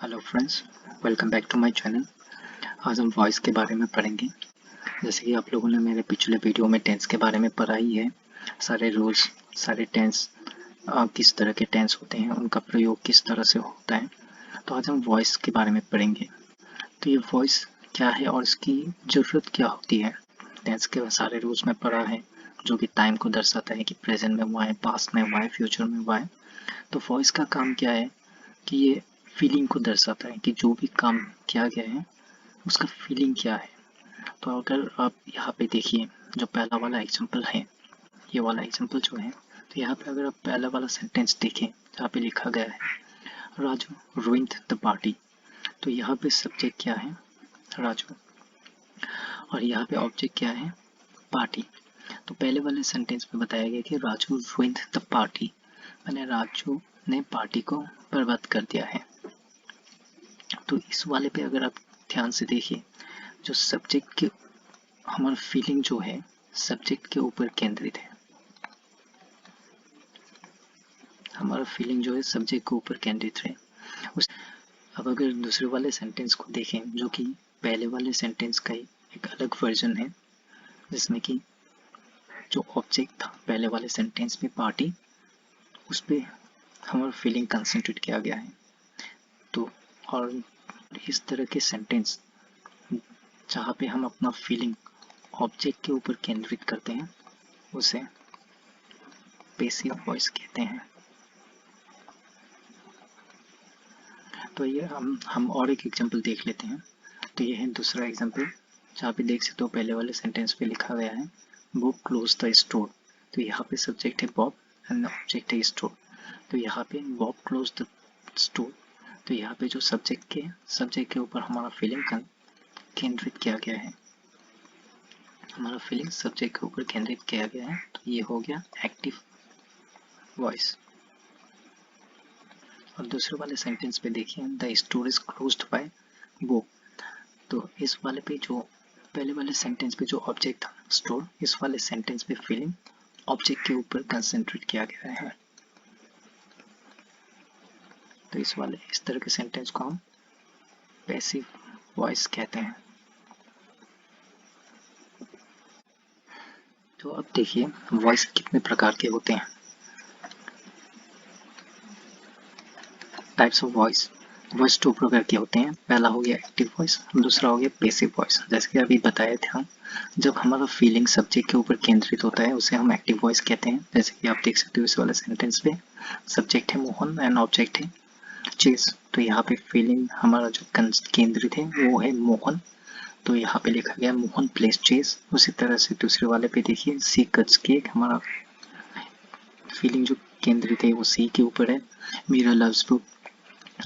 Hello friends, welcome back to my channel. आज हम voice के बारे में पढ़ेंगे। जैसे कि आप लोगों ने मेरे पिछले वीडियो में टेंस के बारे में पढ़ा ही है। सारे रूल्स, सारे टेंस, किस तरह के टेंस होते हैं, उनका प्रयोग किस तरह से होता है। तो आज हम वॉइस के बारे में पढ़ेंगे। तो ये वॉइस क्या है और इसकी ज़रूरत क्या होती है। टेंस के सारे रूल्स में पढ़ा है, जो कि टाइम को दर्शाता है कि प्रेजेंट में हुआ है, पास्ट में हुआ है, फ्यूचर में हुआ है। तो वॉइस का काम क्या है कि ये फीलिंग को दर्शाता है कि जो भी काम किया गया है उसका फीलिंग क्या है। तो अगर आप यहाँ पे देखिए, जो पहला वाला एग्जांपल है, ये वाला एग्जांपल जो है, तो यहाँ पे अगर आप पहला वाला सेंटेंस देखें जहाँ पे लिखा गया है राजू ruined द पार्टी। तो यहाँ पे सब्जेक्ट क्या है, राजू, और यहाँ पे ऑब्जेक्ट क्या है, पार्टी। तो पहले वाले सेंटेंस में बताया गया कि राजू ruined द पार्टी, मैंने राजू ने पार्टी को बर्बाद कर दिया है। तो इस वाले पे अगर आप ध्यान से देखिए, जो सब्जेक्ट के हमारा फीलिंग जो है सब्जेक्ट के ऊपर केंद्रित है। हमारा फीलिंग जो है सब्जेक्ट के ऊपर केंद्रित है। अब अगर दूसरे वाले सेंटेंस को देखें, जो कि पहले वाले सेंटेंस का ही एक अलग वर्जन है, जिसमें कि जो ऑब्जेक्ट था पहले वाले सेंटेंस में पार्टी, उस पर हमारा फीलिंग कंसंट्रेट किया गया है। तो और इस तरह के सेंटेंस जहाँ पे हम अपना फीलिंग ऑब्जेक्ट के ऊपर केंद्रित करते हैं उसे पैसिव वॉइस कहते हैं। तो ये हम और एक एग्जांपल देख लेते हैं। तो ये है दूसरा एग्जांपल, जहाँ पे देख सकते हो पहले वाले सेंटेंस पे लिखा गया है बॉब क्लोज द स्टोर। तो यहाँ पे सब्जेक्ट है बॉब एंड ऑब्जेक्ट है स्टोर। तो यहाँ पे बॉब क्लोज द स्टोर, तो यहाँ पे जो सब्जेक्ट के ऊपर हमारा फीलिंग केंद्रित किया गया है, हमारा फीलिंग सब्जेक्ट के ऊपर केंद्रित किया गया है। तो ये हो गया एक्टिव वॉइस। और दूसरे वाले सेंटेंस पे देखिए the store is closed bye Bob. तो इस वाले पे जो पहले वाले सेंटेंस पे जो ऑब्जेक्ट था स्टोर, इस वाले सेंटेंस पे फीलिंग ऑब्जेक्ट के ऊपर कंसंट्रेट किया गया है। तो इस तरह के सेंटेंस को हम पैसिव वॉइस कहते हैं। तो अब देखिए वॉइस कितने प्रकार के होते हैं। टाइप्स ऑफ वॉइस, वॉइस दो प्रकार के होते हैं। पहला हो गया एक्टिव वॉइस, दूसरा हो गया पैसिव वॉइस। जैसे कि अभी बताया था, जब हमारा फीलिंग सब्जेक्ट के ऊपर केंद्रित होता है उसे हम एक्टिव वॉइस कहते हैं। जैसे कि आप देख सकते हो इस वाले सेंटेंस पे सब्जेक्ट है मोहन एंड ऑब्जेक्ट है चीज। तो यहाँ पे फीलिंग हमारा जो केंद्रित है वो है मोहन। तो यहाँ पे लिखा गया मोहन प्लेस चेस। उसी तरह से दूसरे वाले पे देखिए सी कट्स केक, हमारा फीलिंग जो केंद्रित है वो सी के ऊपर है। मीरा लव्स बुक,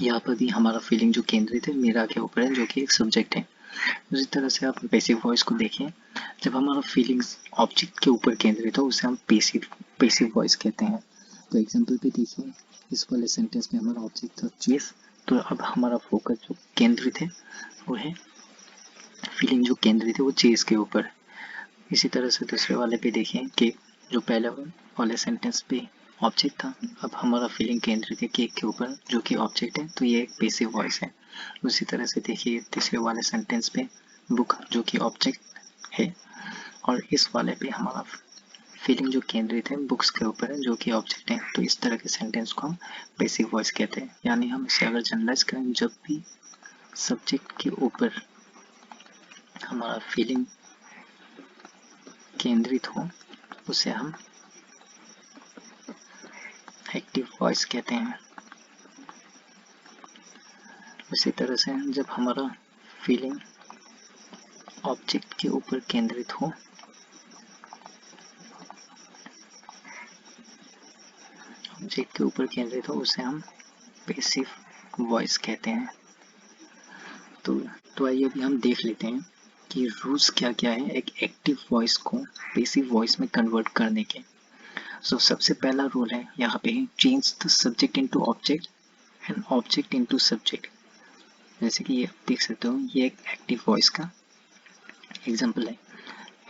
यहाँ पर भी हमारा फीलिंग जो केंद्रित है मीरा के ऊपर है, जो कि एक सब्जेक्ट है। उसी तरह से आप पैसिव वॉइस को देखें, जब हमारा फीलिंग्स ऑब्जेक्ट के ऊपर केंद्रित हो उसे हम पैसिव वॉइस कहते हैं। तो एग्जांपल पे देखिए, इस वाले सेंटेंस में हमारा ऑब्जेक्ट था चेस। तो अब हमारा फोकस जो केंद्रित है वो है, फीलिंग जो केंद्रित है वो चेस के ऊपर। इसी तरह से दूसरे वाले पे देखें कि जो पहले वाले सेंटेंस पे ऑब्जेक्ट था, अब हमारा फीलिंग केंद्रित है केक के ऊपर, जो कि ऑब्जेक्ट है। तो ये एक पैसिव वॉइस है। उसी तरह से देखिए तीसरे वाले सेंटेंस पे बुक, जो कि ऑब्जेक्ट है, और इस वाले पे हमारा फीलिंग जो केंद्रित है बुक्स के ऊपर है, जो कि ऑब्जेक्ट है। तो इस तरह के सेंटेंस को हम पैसिव वॉइस कहते हैं। यानी हम इसे अगर जनरलाइज करें, जब भी सब्जेक्ट के ऊपर हमारा फीलिंग केंद्रित हो उसे हम एक्टिव वॉइस कहते हैं। उसी तरह से जब हमारा फीलिंग ऑब्जेक्ट के ऊपर केंद्रित हो उसे हम पैसिव वॉइस कहते हैं। तो आइए अभी हम देख लेते हैं कि रूल्स क्या क्या है एक एक्टिव वॉइस को पैसिव वॉइस में कन्वर्ट करने के। सबसे पहला रूल है यहाँ पे, change the subject into object and object into subject. जैसे कि ये देख सकते हो, ये एक एक्टिव वॉइस का एग्जांपल है,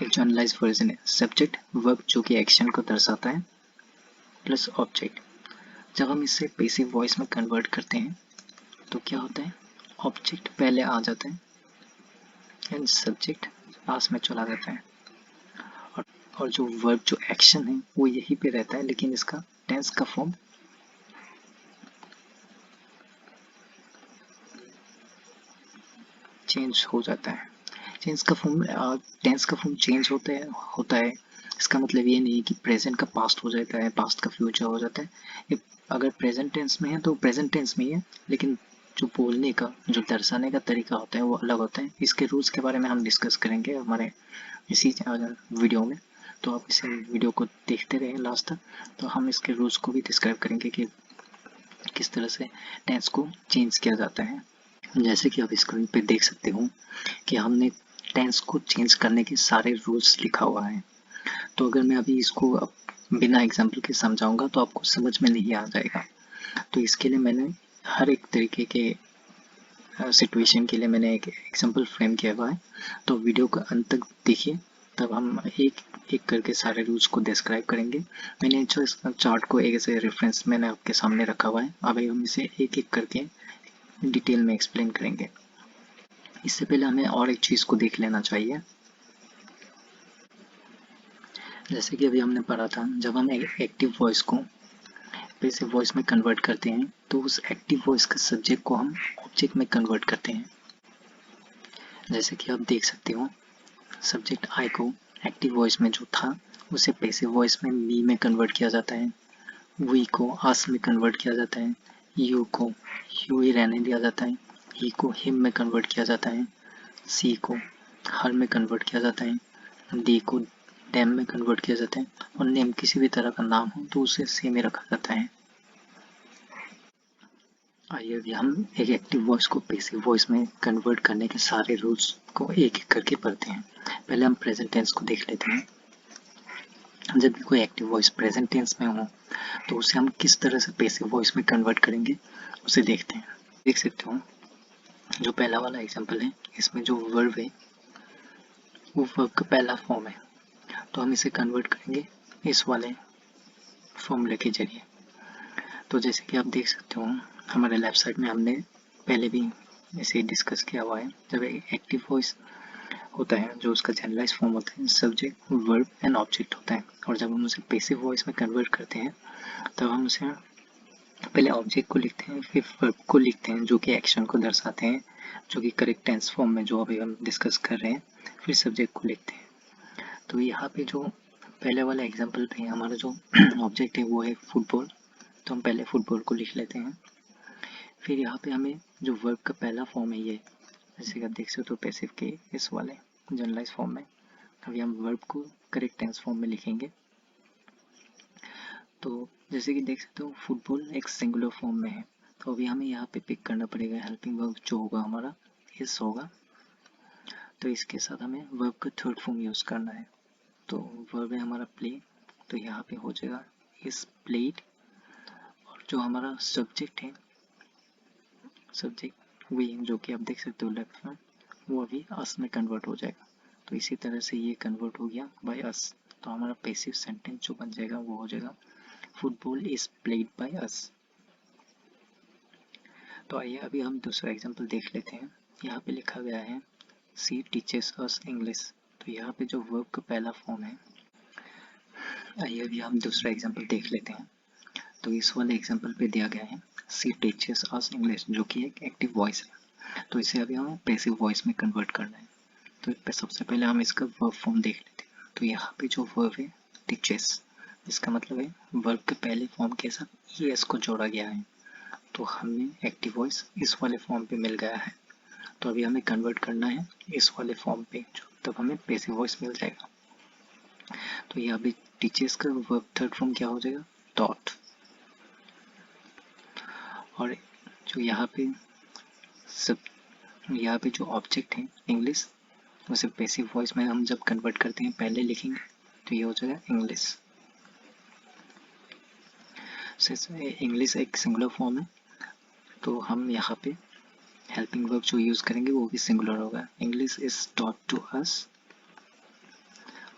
एक जनरलाइज वर्जन है। सब्जेक्ट वर्ब जो कि एक्शन को दर्शाता है प्लस ऑब्जेक्ट। जब हम इसे पैसिव वॉइस में कन्वर्ट करते हैं तो क्या होता है, ऑब्जेक्ट पहले आ जाता है एंड सब्जेक्ट पास में चला जाता है, और जो वर्ब जो एक्शन है वो यहीं पे रहता है, लेकिन इसका टेंस का फॉर्म चेंज हो जाता है। टेंस का फॉर्म चेंज होता है। इसका मतलब ये नहीं कि प्रेजेंट का पास्ट हो जाता है, पास्ट का फ्यूचर हो जाता है। ये अगर प्रेजेंट टेंस में है तो प्रेजेंट टेंस में ही है, लेकिन जो बोलने का, जो दर्शाने का तरीका होता है वो अलग होता है। इसके रूल्स के बारे में हम डिस्कस करेंगे हमारे इसी वीडियो में, तो आप इस वीडियो को देखते रहे लास्ट तक। तो हम इसके रूल्स को भी डिस्क्राइब करेंगे कि किस तरह से टेंस को चेंज किया जाता है। जैसे कि आप स्क्रीन पे देख सकते हो कि हमने टेंस को चेंज करने के सारे रूल्स लिखा हुआ है। तो अगर मैं अभी इसको बिना एग्जाम्पल के समझाऊंगा तो आपको समझ में नहीं आ जाएगा। तो इसके लिए मैंने हर एक तरीके के सिचुएशन के लिए मैंने एक एग्जाम्पल फ्रेम किया हुआ है। तो वीडियो को अंत तक देखिए, तब हम एक एक करके सारे रूल्स को डिस्क्राइब करेंगे। मैंने जो इस चार्ट को एक ऐसे रेफरेंस मैंने आपके सामने रखा हुआ है, अभी हम इसे एक एक करके डिटेल में एक्सप्लेन करेंगे। इससे पहले हमें और एक चीज़ को देख लेना चाहिए। जैसे कि अभी हमने पढ़ा था, जब हम एक्टिव वॉइस को पैसिव वॉइस में कन्वर्ट करते हैं तो उस एक्टिव वॉइस के सब्जेक्ट को हम ऑब्जेक्ट में कन्वर्ट करते हैं। जैसे कि आप देख सकते हो, सब्जेक्ट आई को एक्टिव वॉइस में जो था उसे पैसिव वॉइस में मी में कन्वर्ट किया जाता है, वी को अस में कन्वर्ट किया जाता है, यू को यू ही रहने दिया जाता है, ही को हिम में कन्वर्ट किया जाता है, सी को हर में कन्वर्ट किया जाता है, डी को डैम में कन्वर्ट किया जाता है, और नेम किसी भी तरह का नाम हो तो उसे से में रखा जाता है। आइए अभी हम एक एक्टिव वॉइस को पैसिव वॉइस में कन्वर्ट करने के सारे रूल्स को एक एक करके पढ़ते हैं। पहले हम प्रेजेंट टेंस को देख लेते हैं। जब भी कोई एक्टिव वॉइस प्रेजेंट टेंस में हो तो उसे हम किस तरह से पैसिव वॉइस में कन्वर्ट करेंगे उसे देखते हैं। देख सकते हो, जो पहला वाला एग्जांपल है इसमें जो वर्ब है वो वर्ब का पहला फॉर्म है, तो हम इसे कन्वर्ट करेंगे इस वाले फॉर्मूले के जरिए। तो जैसे कि आप देख सकते हो, हमारे लेफ्ट साइड में हमने पहले भी इसे डिस्कस किया हुआ है। जब एक एक्टिव वॉइस होता है जो उसका जनरलाइज फॉर्म होता है सब्जेक्ट वर्ब एंड ऑब्जेक्ट होता है, और जब हम उसे पैसिव वॉइस में कन्वर्ट करते हैं तब हम उसे पहले ऑब्जेक्ट को लिखते हैं, फिर वर्ब को लिखते हैं जो कि एक्शन को दर्शाते हैं, जो कि करेक्ट टेंस फॉर्म में जो अभी हम डिस्कस कर रहे हैं, फिर सब्जेक्ट को लिखते हैं। तो यहाँ पे जो पहले वाला एग्जाम्पल पे हमारा जो ऑब्जेक्ट है वो है फुटबॉल, तो हम पहले फुटबॉल को लिख लेते हैं। फिर यहाँ पे हमें जो वर्ब का पहला फॉर्म है ये, जैसे कि आप देख सकते हो पैसिव के इस वाले जनरलाइज फॉर्म में, अभी हम वर्ब को करेक्ट टेंस फॉर्म में लिखेंगे। तो जैसे कि देख सकते हो फुटबॉल एक सिंगुलर फॉर्म में है, तो अभी हमें यहाँ पे पिक करना पड़ेगा हेल्पिंग वर्ब जो होगा हमारा इस होगा, तो इसके साथ हमें वर्ब का थर्ड फॉर्म यूज़ करना है। तो वर्ब है हमारा प्ले, तो यहाँ पे हो जाएगा इस प्लेड, और जो हमारा सब्जेक्ट है सब्जेक्ट वी जो कि आप देख सकते हो लेफ्ट में, वो अभी अस में कन्वर्ट हो जाएगा। तो इसी तरह से ये कन्वर्ट हो गया बाय अस, तो हमारा पैसिव सेंटेंस जो बन जाएगा वो हो जाएगा football is played by us. तो आइए अभी हम दूसरा एग्जांपल देख लेते हैं। यहाँ पे लिखा गया है सी टीचेस अस इंग्लिश, तो यहाँ पे जो वर्ब का पहला फॉर्म है। आइए अभी हम दूसरा एग्जांपल देख लेते हैं। तो इस वाले एग्जांपल पे दिया गया है सी टीचेस अस इंग्लिश, जो कि एक एक्टिव वॉइस है, तो इसे अभी हमें पैसिव वॉइस में कन्वर्ट करना है। तो सबसे पहले हम इसका वर्ब फॉर्म देख लेते हैं। तो यहाँ पे जो वर्ब है टीचेस, इसका मतलब है वर्ब के पहले फॉर्म के साथ ई एस को जोड़ा गया है, तो हमें एक्टिव वॉइस इस वाले फॉर्म पे मिल गया है। तो अभी हमें कन्वर्ट करना है इस वाले फॉर्म पे, तब हमें पैसिव वॉइस मिल जाएगा। तो यहाँ पे टीचर्स का वर्ब थर्ड फॉर्म क्या हो जाएगा, टॉट, और जो यहाँ पे जो ऑब्जेक्ट है इंग्लिश, उसे पैसिव वॉइस में हम जब कन्वर्ट करते हैं पहले लिखेंगे तो ये हो जाएगा इंग्लिश। इंग्लिश एक सिंगुलर फॉर्म है, तो हम यहाँ पे हेल्पिंग वर्ब जो यूज करेंगे वो भी सिंगुलर होगा, English is taught to us,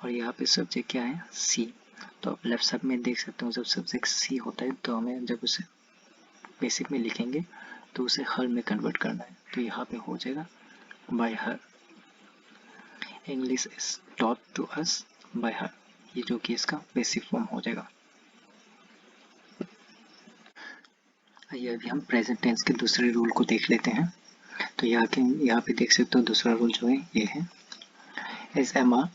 और यहाँ पे सब्जेक्ट क्या है सी। तो आप लेफ्ट साइड में देख सकते हो जब सब्जेक्ट सी होता है तो हमें जब उसे बेसिक में लिखेंगे तो उसे हर में कन्वर्ट करना है, तो यहाँ पे हो जाएगा by her. English is taught to us by her, ये जो कि इसका पैसिव फॉर्म हो जाएगा। आइए अभी हम प्रेजेंट टेंस के दूसरे रूल को देख लेते हैं। तो यहाँ पे देख सकते हो दूसरा रूल जो है ये है is am are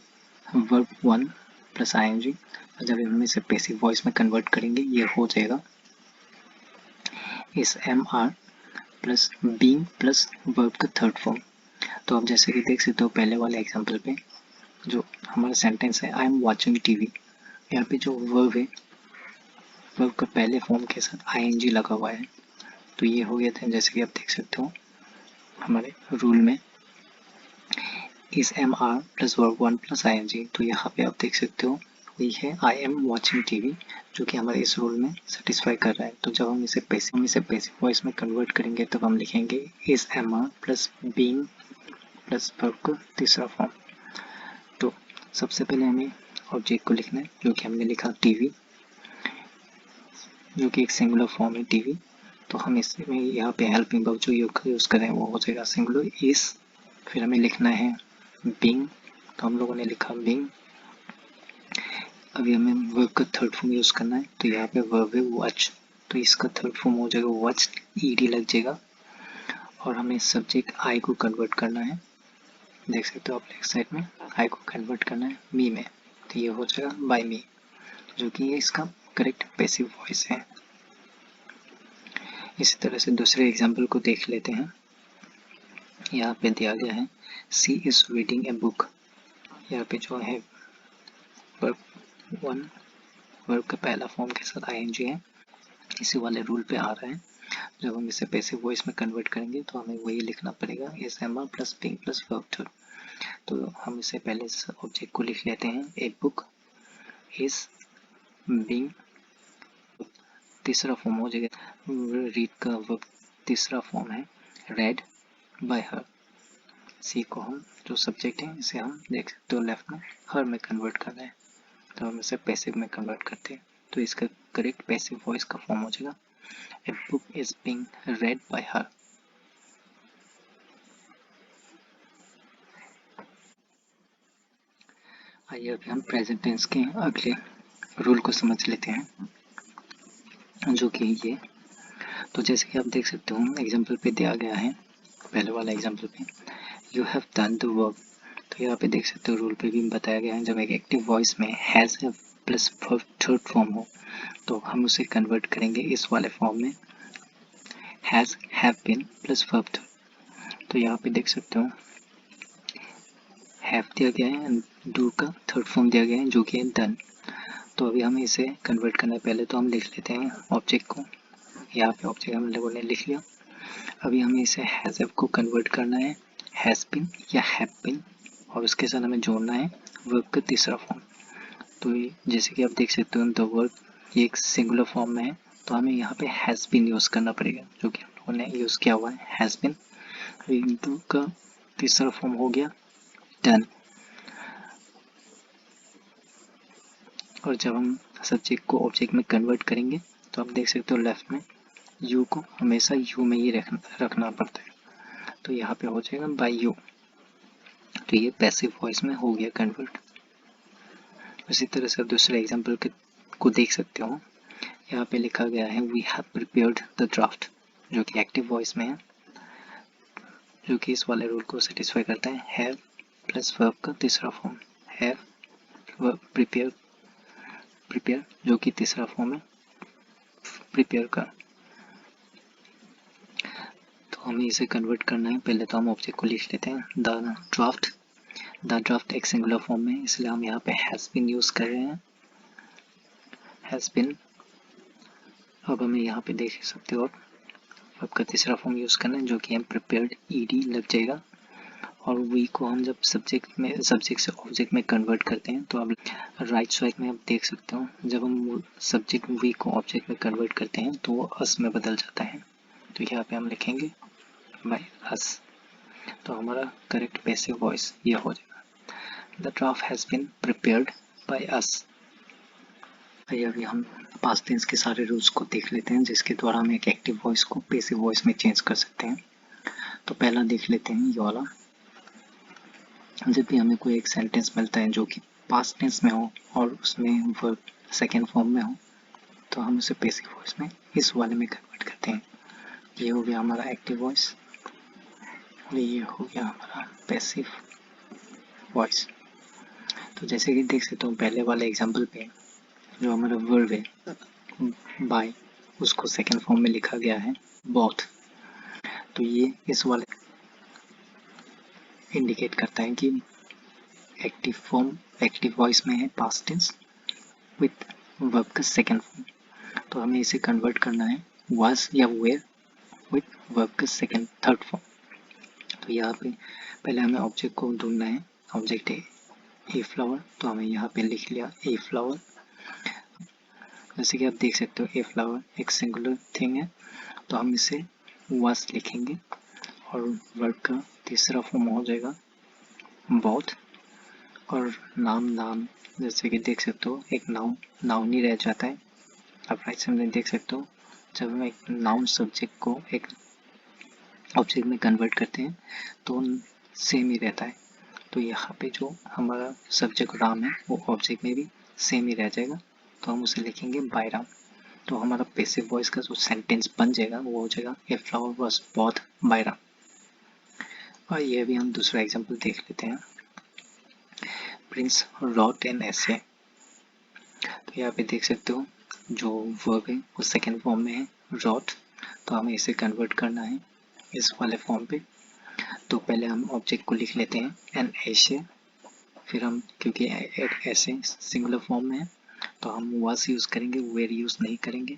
verb 1 plus I N G. जब हम इसे पैसिव वॉइस में कन्वर्ट करेंगे ये हो जाएगा is am are plus being plus verb का थर्ड फॉर्म। तो आप जैसे कि देख सकते हो पहले वाले एग्जाम्पल पे जो हमारा सेंटेंस है आई एम वॉचिंग टीवी, यहाँ पे जो वर्ब है वर्ब का पहले फॉर्म के साथ आई एन जी लगा हुआ है, तो ये हो गया था। जैसे कि आप देख सकते हो हमारे रूल में is am are plus verb 1 plus I N G, तो यहाँ पे आप देख सकते हो वही है आई एम वॉचिंग टीवी, जो कि हमारे इस रूल में सेटिस्फाई कर रहा है। तो जब हम इसे पैसिव वॉइस में कन्वर्ट करेंगे तब हम लिखेंगे is am are plus being plus verb का तीसरा फॉर्म। तो सबसे पहले हमें ऑब्जेक्ट को लिखना है, जो कि हमने लिखा टीवी, जो कि एक सिंगुलर फॉर्म है टीवी। तो हम इसमें यहाँ पे हेल्पिंग वर्ब जो यूज करें वो हो जाएगा सिंगुलर इस। फिर हमें लिखना है बीइंग, तो हम लोगों ने लिखा बीइंग। अभी हमें वर्ब का थर्ड फॉर्म यूज करना है, तो यहाँ पे वर्ब है वॉच, तो इसका थर्ड फॉर्म हो जाएगा वॉच, ईडी लग जाएगा। और हमें सब्जेक्ट आई को कन्वर्ट करना है, देख सकते हो आप लेफ्ट साइड में आई को कन्वर्ट करना है मी में, तो ये हो जाएगा बाय मी, जो कि ये इसका करेक्ट पैसिव वॉइस है। इसी तरह से दूसरे एग्जाम्पल को देख लेते हैं। यहाँ पे दिया गया है सी इज रीडिंग ए बुक, यहाँ पे जो है वर्ब 1 वर्ब का पहला फॉर्म के साथ आईएनजी है, इसी वाले रूल पे आ रहा है। जब हम इसे पैसिव वॉइस में कन्वर्ट करेंगे तो हमें वही लिखना पड़ेगा is am are plus being plus verb two. तो हम इसे पहले इस ऑब्जेक्ट को लिख लेते हैं ए बुक इज बीइंग, तीसरा फॉर्म हो जाएगा रीड का वर्ब तीसरा फॉर्म है रेड बाय हर। सी को हम जो सब्जेक्ट है इसे हम देख सकते हो लेफ्ट में हर में कन्वर्ट करना है, तो हम इसे पैसिव में कन्वर्ट करते हैं। तो इसका करेक्ट पैसिव वॉइस का फॉर्म हो जाएगा a book is being red bye हर। आइए अभी हम प्रेजेंट टेंस के अगले रूल को समझ लेते हैं, जो कि ये। तो जैसे कि आप देख सकते हो एग्जाम्पल पे दिया गया है, पहले वाला एग्जाम्पल पे you have done the work, तो यहाँ पे देख सकते हो रूल पे भी बताया गया है जब एक एक्टिव वॉइस में हैज प्लस थर्ड फॉर्म हो तो हम उसे कन्वर्ट करेंगे इस वाले फॉर्म में has have been plus verb third. तो यहाँ पे देख सकते हो हैव दिया गया है एंड डू का थर्ड फॉर्म दिया गया है जो कि है डन। तो अभी हमें इसे कन्वर्ट करना है, पहले तो हम लिख लेते हैं ऑब्जेक्ट को, यहाँ पे ऑब्जेक्ट हम लोगों ने लिख लिया। अभी हमें इसे हैज हैव को कन्वर्ट करना है हैज बीन या हैव बीन, और उसके साथ हमें जोड़ना है वर्ब का तीसरा फॉर्म। तो जैसे कि आप देख सकते हो द वर्ब ये एक सिंगुलर फॉर्म में है, तो हमें यहाँ पे हैज बीन यूज करना पड़ेगा, जो कि हम लोगों ने यूज किया हुआ है हैज बीन। डू का तीसरा फॉर्म हो गया डन। और जब हम सब्जेक्ट को ऑब्जेक्ट में कन्वर्ट करेंगे तो आप देख सकते हो लेफ्ट में यू को हमेशा यू में ही रखना पड़ता है, तो यहाँ पे हो जाएगा बाय यू। तो ये पैसिव वॉइस में हो गया कन्वर्ट। इसी तरह से दूसरे एग्जाम्पल को देख सकते हो, यहाँ पे लिखा गया है we have prepared the draft, जो कि एक्टिव वॉइस में है, जो कि इस वाले रूल को सेटिस्फाई करता है हैव प्लस वर्ब का तीसरा फॉर्म हैव वर्ब प्रिपेयर जो कि तीसरा फॉर्म है प्रिपेयर का। तो हमें इसे कन्वर्ट करना है, पहले तो हम ऑब्जेक्ट को लिख लेते हैं द ड्राफ्ट एक सिंगुलर फॉर्म में, इसलिए हम यहाँ पे हैज बीन यूज कर रहे हैं हैज बीन। अब हमें यहाँ पे देख सकते हो वर्ब का तीसरा फॉर्म यूज करना है जो कि हम प्रिपेयर्ड ईडी लग जाएगा। और वी को हम जब सब्जेक्ट से ऑब्जेक्ट में कन्वर्ट करते हैं तो अब राइट साइड में आप देख सकते हो जब हम सब्जेक्ट वी को ऑब्जेक्ट में कन्वर्ट करते हैं तो वो अस में बदल जाता है, तो यहाँ पे हम लिखेंगे बाय अस। तो हमारा करेक्ट पैसिव वॉइस ये हो जाएगा the draft has been prepared by us. आइए अभी हम पास्ट टेंस के सारे रूल्स को देख लेते हैं जिसके द्वारा हम एक एक्टिव वॉइस को पैसिव वॉइस में चेंज कर सकते हैं। तो पहला देख लेते हैं ये वाला। जब भी हमें कोई एक सेंटेंस मिलता है जो कि पास्ट टेंस में हो और उसमें वर्ब सेकेंड फॉर्म में हो, तो हम उसे पैसिव वॉइस में इस वाले में कन्वर्ट करते हैं। ये हो गया हमारा एक्टिव वॉइस और ये हो गया हमारा पैसिव वॉइस। तो जैसे कि देख सकते हो पहले वाले एग्जांपल पे जो हमारा वर्ब है बाय, उसको सेकेंड फॉर्म में लिखा गया है बोथ। तो ये इस वाले इंडिकेट करता है कि एक्टिव वॉइस में है पास्ट टेंस विथ वर्ब का सेकेंड फॉर्म। तो हमें इसे कन्वर्ट करना है वाज या वेयर विथ वर्ब का सेकेंड थर्ड फॉर्म। तो यहाँ पे पहले हमें ऑब्जेक्ट को ढूंढना है। ऑब्जेक्ट है ए फ्लावर, तो हमें यहाँ पे लिख लिया ए फ्लावर। जैसे कि आप देख सकते हो ए फ्लावर एक सिंगुलर थिंग है, तो हम इसे वाज लिखेंगे और वर्ब का तीसरा फॉर्म हो जाएगा बोथ। और नाम जैसे कि देख सकते हो एक नाउन ही रह जाता है। आप राइट साइड में देख सकते हो जब हम एक नाउन सब्जेक्ट को एक ऑब्जेक्ट में कन्वर्ट करते हैं तो सेम ही रहता है। तो यहाँ पे जो हमारा सब्जेक्ट राम है वो ऑब्जेक्ट में भी सेम ही रह जाएगा, तो हम उसे लिखेंगे बाय राम। तो हमारा पैसिव वॉइस का जो सेंटेंस बन जाएगा वो हो जाएगा a flower was bought by Ram. और ये भी हम दूसरा एग्जांपल देख लेते हैं। Prince wrote an essay. तो यहाँ पे देख सकते हो जो वर्ब है वो सेकेंड फॉर्म में है रॉट, तो हमें इसे कन्वर्ट करना है इस वाले फॉर्म पे। तो पहले हम ऑब्जेक्ट को लिख लेते हैं एन ऐसे, फिर हम क्योंकि ऐसे सिंगुलर फॉर्म में है तो हम वाज यूज़ करेंगे, वेयर यूज़ नहीं करेंगे।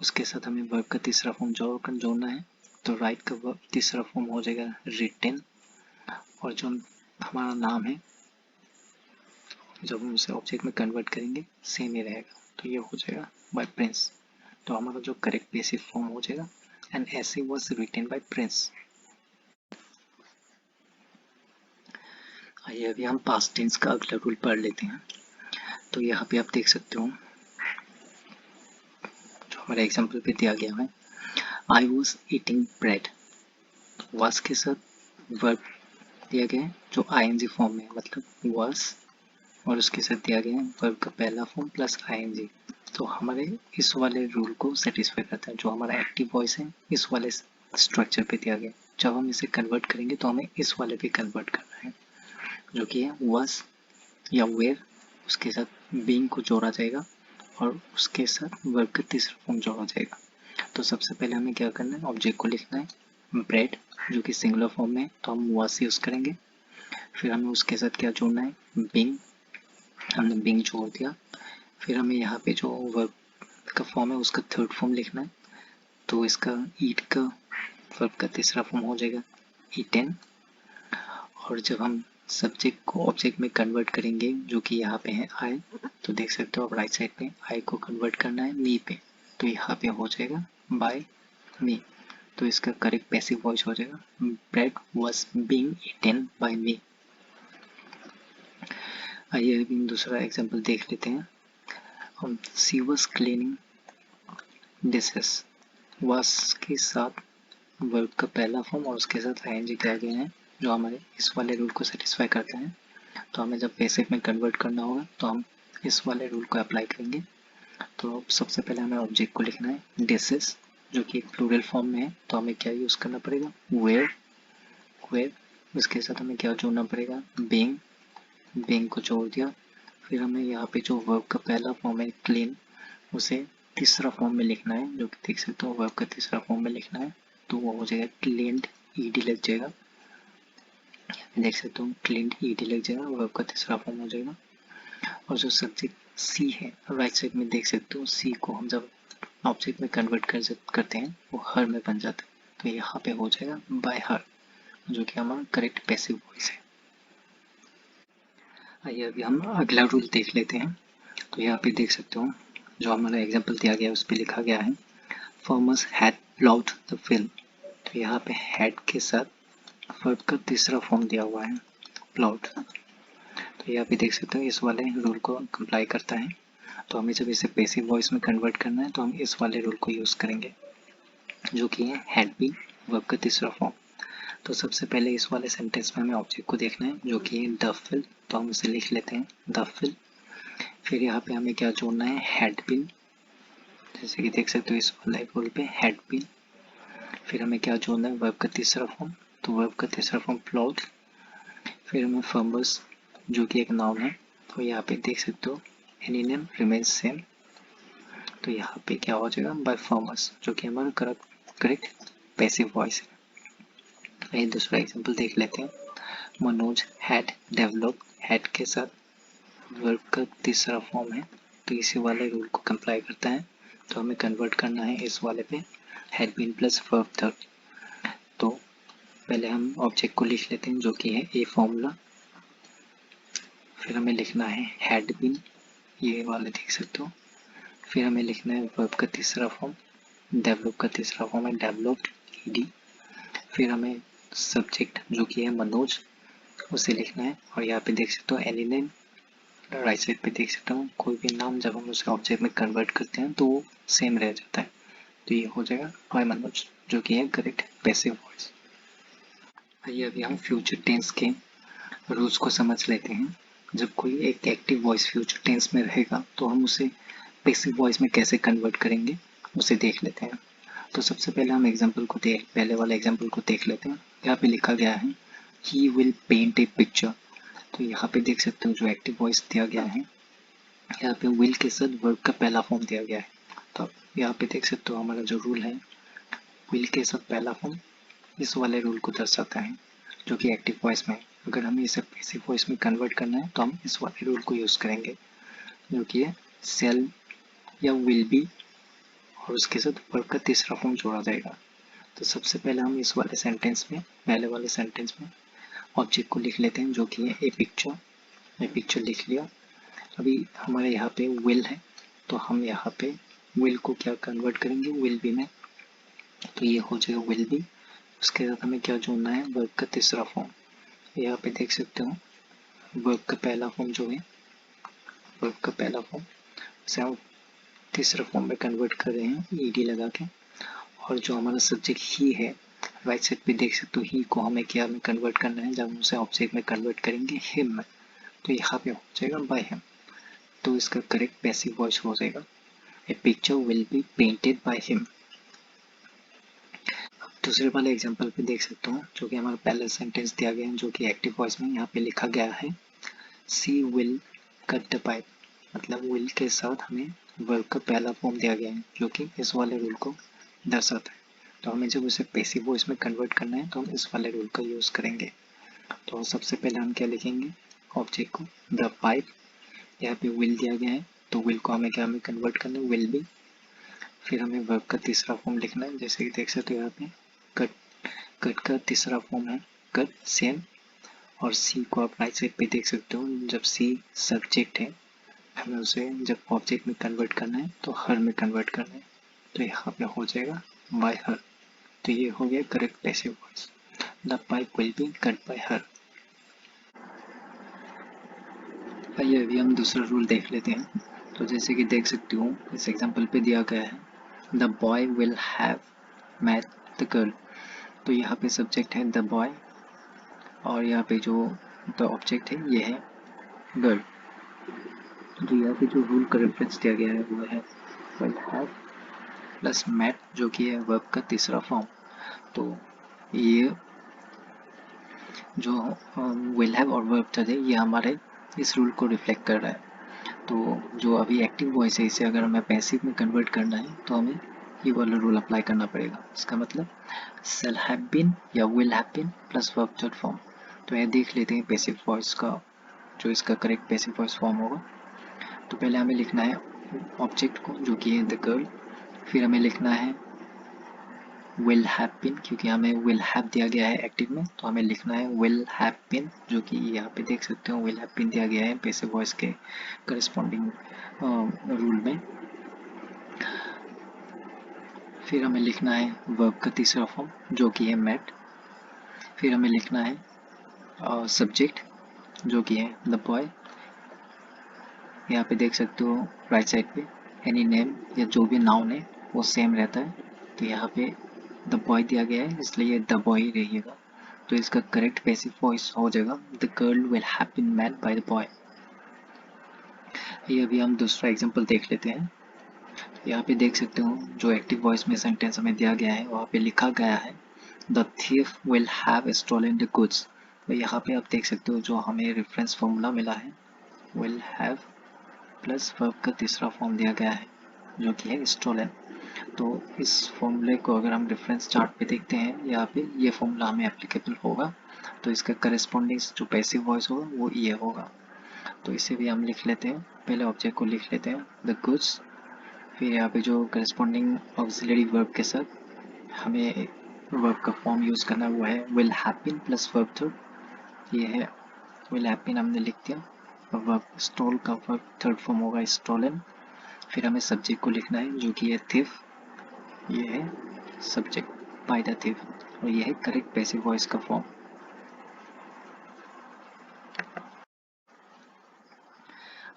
उसके साथ हमें वर्ब का तीसरा फॉर्म जोड़ना है, तो राइट का वर्ब तीसरा फॉर्म हो जाएगा रिटन। और जो हमारा नाम है जब हम उसे ऑब्जेक्ट में कन्वर्ट करेंगे सेम ही रहेगा, तो ये हो जाएगा बाय प्रिंस। तो हमारा जो करेक्ट बेसिक फॉर्म हो जाएगा एंड ऐसे वाज रिटन बाय प्रिंस। आइए अभी हम पास्ट टेंस का अगला रूल पढ़ लेते हैं। तो यहाँ पे आप देख सकते हो जो हमारे एग्जाम्पल पे दिया गया है I was eating bread. Was के साथ वर्ब दिया गया है जो आईएनजी फॉर्म में है, मतलब वाज और उसके साथ दिया गया है वर्ब का पहला फॉर्म प्लस आईएनजी। तो हमारे इस वाले रूल को सेटिस्फाई करता है। जो हमारा एक्टिव वॉइस है इस वाले स्ट्रक्चर पे दिया गया, जब हम इसे कन्वर्ट करेंगे तो हमें इस वाले पे कन्वर्ट करना है जो कि है वाज या वेयर, उसके साथ बीइंग को जोड़ा जाएगा और उसके साथ वर्ब का तीसरा फॉर्म जोड़ा जाएगा। तो सबसे पहले हमें क्या करना है, ऑब्जेक्ट को लिखना है ब्रेड जो कि सिंगुलर फॉर्म में है, तो हम वाज यूज करेंगे। फिर हमें उसके साथ क्या जोड़ना है, बीइंग, हमने बीइंग जोड़ दिया। फिर हमें यहाँ पे जो वर्ब का फॉर्म है उसका थर्ड फॉर्म लिखना है, तो इसका ईट का वर्ब का तीसरा फॉर्म हो जाएगा ईटेन। और जब हम सब्जेक्ट को ऑब्जेक्ट में कन्वर्ट करेंगे जो कि यहाँ पे है आई, तो देख सकते हो आप राइट साइड पे आई को कन्वर्ट करना है मी पे, तो यहाँ पे हो जाएगा बाय मी। तो इसका करेक्ट पैसिव वॉइस हो जाएगा bread was being eaten by me. आइए अभी दूसरा एग्जांपल देख लेते हैं। हम she was cleaning dishes, was के साथ वर्ब का पहला फॉर्म और उसके साथ आईएनजी दिया गया है जो हमारे इस वाले रूल को सेटिस्फाई करता है। तो हमें जब पैसिव में कन्वर्ट करना होगा तो हम इस वाले रूल को अप्लाई करेंगे। तो सबसे पहले हमें ऑब्जेक्ट को लिखना है डिशेस जो कि एक प्लूरल फॉर्म में है, तो हमें क्या यूज़ करना पड़ेगा वेयर। उसके साथ हमें क्या जोड़ना पड़ेगा बीइंग को जोड़ दिया। फिर हमें यहाँ पे जो वर्ब का पहला फॉर्म है क्लीन, उसे तीसरा फॉर्म में लिखना है जो कि देख सकते हो वर्ब का तीसरा फॉर्म में लिखना है, तो वो हो जाएगा क्लीन्ड, ईडी लग जाएगा। देख सकते हो क्लीन्ड ईडी लग जाएगा, वर्ब का तीसरा फॉर्म हो जाएगा। और जो सब्जेक्ट सी है राइट साइड में देख सकते हो सी को हम जब ऑब्जेक्ट में कन्वर्ट करते हैं वो हर में बन जाता है, तो यहाँ पे हो जाएगा बाय हर जो कि हमारा करेक्ट पैसिव वॉइस है। आइए अभी हम अगला रूल देख लेते हैं। तो यहाँ पे देख सकते हो जो हमारा एग्जाम्पल दिया गया है उस पर लिखा गया है formers had plot the field. तो यहाँ पे हैड के साथ वर्ब का तीसरा फॉर्म दिया हुआ है प्लॉट, तो यहाँ पे देख सकते हो इस वाले रूल को कंप्लाई करता है। तो हमें जब इसे पैसिव वॉइस में कन्वर्ट करना है तो हम इस वाले रूल को यूज़ करेंगे, जो कि है हैड बीन, वर्ब का तीसरा फॉर्म। तो सबसे पहले इस वाले सेंटेंस में हमें ऑब्जेक्ट को देखना है, जो कि है द फिल, तो हम इसे लिख लेते हैं द फिल। फिर यहाँ पे हमें क्या जोड़ना है, हैड बीन, जैसे कि देख सकते हो इस वाले रूल पे हैड बीन। फिर हमें क्या जोड़ना है, वर्ब का तीसरा फॉर्म, तो वर्ब का तीसरा फॉर्म प्लॉट। फिर हमें फर्मर्स, जो कि एक नाउन है, तो यहाँ पे देख सकते हो एनी नेम रिमेन्स सेम, तो यहाँ पे क्या हो जाएगा, बाय फर्मर्स, जो कि हमारा करेक्ट पैसिव वॉइस है। एक दूसरा एग्जांपल देख लेते हैं, मनोज हैड डेवलप, हैड के साथ वर्ब का तीसरा फॉर्म है, तो इसी वाले रूल को कंप्लाई करता है, तो हमें कन्वर्ट करना है इस वाले पे had been plus verb third. तो पहले हम ऑब्जेक्ट को लिख लेते हैं, जो कि है ए फॉर्मूला। फिर हमें लिखना है हैड बीन, ये वाले देख सकते हो। फिर हमें लिखना है वर्ब का तीसरा फॉर्म, डेवलप का तीसरा फॉर्म है डेवलप्ड, ईडी। फिर हमें सब्जेक्ट, जो कि है मनोज, उसे लिखना है, और यहाँ पे देख सकते हो एनी नेम, राइट साइड पे देख सकता हूँ कोई भी नाम जब हम उसे ऑब्जेक्ट में कन्वर्ट करते हैं तो वो सेम रह जाता है, तो ये हो जाएगा बाय मनोज, जो कि है करेक्ट पैसिव वॉइस। आइए अभी हम फ्यूचर टेंस के रूल्स को समझ लेते हैं। जब कोई एक एक्टिव वॉइस फ्यूचर टेंस में रहेगा तो हम उसे पैसिव वॉइस में कैसे कन्वर्ट करेंगे उसे देख लेते हैं। तो सबसे पहले हम पहले वाले एग्जाम्पल को देख लेते हैं। यहाँ पे लिखा गया है he will paint A picture, तो यहाँ पे देख सकते हो जो एक्टिव वॉइस दिया गया है, यहाँ पे विल के साथ वर्ब का पहला फॉर्म दिया गया है। तो यहाँ पे देख सकते हो हमारा जो रूल है, विल के साथ पहला फॉर्म इस वाले रूल को दर्शाता है, जो कि एक्टिव वॉइस में है। अगर हमें इसे पैसिव वॉइस में कन्वर्ट करना है तो हम इस वाले रूल को यूज़ करेंगे, जो कि है सेल या विल बी, और उसके साथ वर्ब का तीसरा फॉर्म जोड़ा जाएगा। तो सबसे पहले हम इस वाले सेंटेंस में, पहले वाले सेंटेंस में ऑब्जेक्ट को लिख लेते हैं, जो कि है ए पिक्चर। ए पिक्चर लिख लिया। अभी हमारे यहाँ पे विल है, तो हम यहाँ पे विल को क्या कन्वर्ट करेंगे, विल बी में, तो ये हो जाएगा विल बी। उसके साथ हमें क्या जोड़ना है, वर्ब का तीसरा फॉर्म। यहाँ पे देख सकते हो वर्ब का पहला फॉर्म जो है, वर्ब का पहला फॉर्म उसे हम तीसरा फॉर्म में कन्वर्ट कर रहे हैं ईडी लगा के। और जो हमारा सब्जेक्ट ही है, राइट साइड पे देख सकते हो ही को हमें क्या में कन्वर्ट करना है, जब हम उसे ऑब्जेक्ट में कन्वर्ट करेंगे हिम में, तो यहाँ पे हो जाएगा बाय हिम, तो इसका करेक्ट पैसिव वॉइस हो जाएगा a picture will be painted by him. दूसरे वाले एग्जांपल पे देख सकते हो, जो कि हमारा पहला सेंटेंस दिया गया है, जो कि एक्टिव वॉइस में यहाँ पे लिखा गया है सी विल कट द पाइप, मतलब विल के साथ हमें वर्ब का पहला फॉर्म दिया गया है, जो कि इस वाले रूल को दर्शाता है। तो हमें जब उसे पैसिव वॉइस में कन्वर्ट करना है तो हम इस वाले रूल का यूज़ करेंगे। तो सबसे पहले हम क्या लिखेंगे, ऑब्जेक्ट को द पाइप, यहाँ पे विल दिया गया है, तो विल को हमें क्या में कन्वर्ट करना है, विल बी। फिर हमें वर्ब का तीसरा फॉर्म लिखना है, जैसे कि देख सकते हो यहाँ पे कट, कट का तीसरा फॉर्म है कट सेम। और सी को आप राइट साइड पे देख सकते हो, जब सी सब्जेक्ट है हमें उसे जब ऑब्जेक्ट में कन्वर्ट करना है तो हर में कन्वर्ट करना है, तो यहाँ पे हो जाएगा बाय हर। तो ये हो गया correct passive voice, the pipe will be cut by हर। आइए अभी हम दूसरा रूल देख लेते हैं। तो जैसे कि देख सकते हो इस एग्जांपल पे दिया गया है the boy will have met the girl, तो यहाँ पे सब्जेक्ट है द बॉय, और यहाँ पे जो द ऑब्जेक्ट है ये है गर्ल। तो यहाँ पे जो रूल का रेफरेंस दिया गया है वो है विल हैव प्लस मैट, जो कि है वर्ब का तीसरा फॉर्म। तो ये जो विल हैव और वर्ब थर्ड है ये हमारे इस रूल को रिफ्लेक्ट कर रहा है। तो जो अभी एक्टिव वॉइस है इसे अगर हमें पैसिव में कन्वर्ट करना है तो हमें ये वाला रूल अप्लाई करना पड़ेगा। इसका मतलब शैल हैव बीन या will have been plus verb third form. तो यह देख लेते हैं पैसिव वॉइस का, जो इसका करेक्ट पैसिव वॉइस फॉर्म होगा। तो पहले हमें लिखना है ऑब्जेक्ट को, जो कि है द गर्ल। फिर हमें लिखना है विल हैव बीन, क्योंकि हमें विल हैव दिया गया है एक्टिव में, तो हमें लिखना है विल हैव बीन, जो कि यहाँ पे देख सकते हो विल हैव बीन दिया गया है पैसिव वॉइस के करस्पॉन्डिंग रूल में। फिर हमें लिखना है वर्ब का तीसरा फॉर्म, जो कि है मैट। फिर हमें लिखना है सब्जेक्ट, जो कि है द बॉय। यहाँ पे देख सकते हो राइट साइड पे एनी नेम या जो भी नाउन है वो सेम रहता है। तो यहाँ पे द बॉय दिया गया है इसलिए ये द बॉय रहेगा। तो इसका करेक्ट पैसिव वॉइस हो जाएगा the girl will have been met by the boy. ये अभी हम दूसरा एग्जांपल देख लेते हैं। यहाँ पे देख सकते हो जो एक्टिव वॉइस में सेंटेंस हमें दिया गया है वहाँ पे लिखा गया है the thief will have stolen the goods। तो यहाँ पे आप देख सकते हो जो हमें रेफरेंस फॉर्मूला मिला है will have प्लस वर्ब का तीसरा फॉर्म दिया गया है जो कि है stolen। तो इस फॉर्मूले को अगर हम रेफरेंस चार्ट पे देखते हैं यहाँ पे ये फॉर्मूला हमें एप्लीकेबल होगा। तो इसका करस्पॉन्डिंग जो पैसिव वॉइस होगा वो ये होगा। तो इसे भी हम लिख लेते हैं। पहले ऑब्जेक्ट को लिख लेते हैं द गुड्स, फिर यहाँ पे जो करस्पॉन्डिंग ऑक्सिलरी वर्ब के साथ हमें वर्ब का फॉर्म यूज़ करना वो है will happen plus verb third. ये है विल हैपन हमने लिख दिया और वर्ब स्टोल का वर्ब थर्ड फॉर्म होगा स्टोलन। फिर हमें सब्जेक्ट को लिखना है जो कि है थिफ, ये है सब्जेक्ट बाय द थिफ और ये है करेक्ट पैसिव वॉइस का फॉर्म।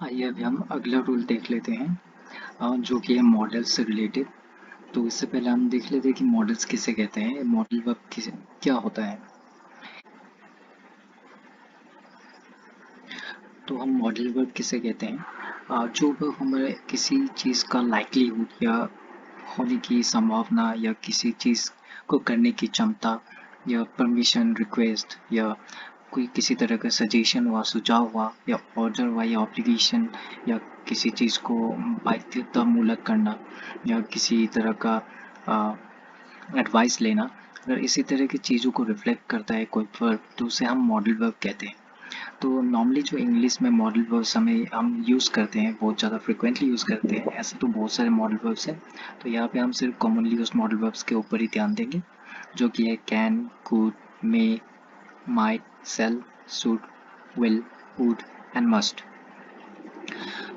आइए अभी हम अगला रूल देख लेते हैं जो कि है मॉडल से रिलेटेड। तो इससे पहले हम देख लेते हैं कि मॉडल्स किसे कहते हैं, मॉडल वर्ब किसे क्या होता है। तो हम मॉडल वर्ब किसे कहते हैं, जो वर्ब हमारे किसी चीज़ का लाइक्लीहुड या होने की संभावना या किसी चीज़ को करने की क्षमता या परमिशन रिक्वेस्ट या कोई किसी तरह का सजेशन हुआ, सुझाव हुआ या ऑर्डर हुआ या ऑब्लिगेशन या किसी चीज़ को बाध्यतामूलक करना या किसी तरह का एडवाइस लेना, अगर इसी तरह की चीज़ों को रिफ्लेक्ट करता है कोई वर्ब तो उसे हम मॉडल वर्ब कहते हैं। तो नॉर्मली जो इंग्लिश में मॉडल वर्ब्स हम यूज़ करते हैं, बहुत ज़्यादा फ्रिक्वेंटली यूज़ करते हैं, ऐसे तो बहुत सारे मॉडल वर्ब्स हैं। तो यहाँ पे हम सिर्फ कॉमनली यूज मॉडल वर्ब्स के ऊपर ही ध्यान देंगे जो कि है can, could, may, might, shall, should, will, would and must.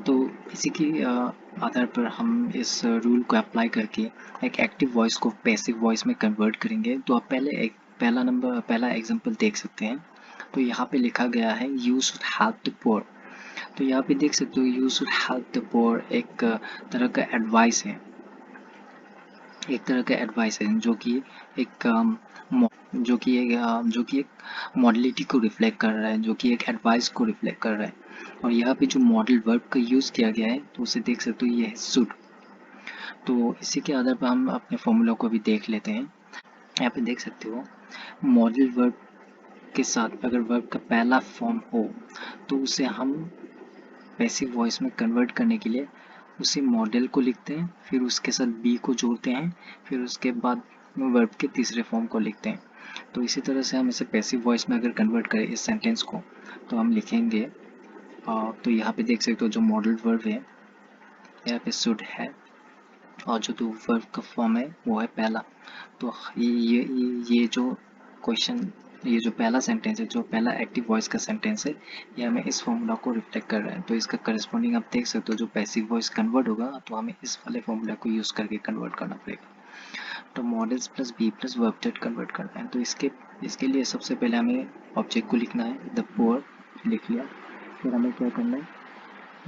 तो इसी की आधार पर हम इस रूल को अप्लाई करके एक एक्टिव वॉइस को पैसिव वॉइस में कन्वर्ट करेंगे। तो आप पहला एग्जांपल देख सकते हैं। तो यहाँ पे लिखा गया है you should help the poor. तो यहाँ पे देख सकते हो you should help the poor एक तरह का एडवाइस है, एक तरह का एडवाइस है जो कि एक जो कि एक मॉडलिटी को रिफ्लेक्ट कर रहा है, जो कि एक एडवाइस को रिफ्लेक्ट कर रहा है। और यहाँ पे जो मॉडल वर्ब का यूज़ किया गया है तो उसे देख सकते हो ये है शुड। तो इसी के आधार पर हम अपने फॉर्मूला को भी देख लेते हैं। यहाँ पे देख सकते हो मॉडल वर्ब के साथ अगर वर्ब का पहला फॉर्म हो तो उसे हम पैसिव वॉइस में कन्वर्ट करने के लिए उसी मॉडल को लिखते हैं, फिर उसके साथ बी को जोड़ते हैं, फिर उसके बाद वर्ब के तीसरे फॉर्म को लिखते हैं। तो इसी तरह से हम इसे पैसिव वॉइस में अगर कन्वर्ट करें इस सेंटेंस को तो हम लिखेंगे तो यहाँ पे देख सकते हो जो मॉडल वर्ब है यहाँ पे शुड है और जो तो वर्ब का फॉर्म है वो है पहला। तो ये जो क्वेश्चन, ये जो पहला सेंटेंस है, जो पहला एक्टिव वॉइस का सेंटेंस है, ये हमें इस फॉर्मूला को रिफ्लेक्ट कर रहा है। तो इसका करस्पॉन्डिंग आप देख सकते हो जो पैसिव वॉइस कन्वर्ट होगा तो हमें इस वाले फॉर्मूला को यूज़ करके कन्वर्ट करना पड़ेगा। तो modals plus be plus verb that convert करना है। तो इसके लिए सबसे पहले हमें ऑब्जेक्ट को लिखना है द पुअर, लिख लिया। फिर हमें क्या करना है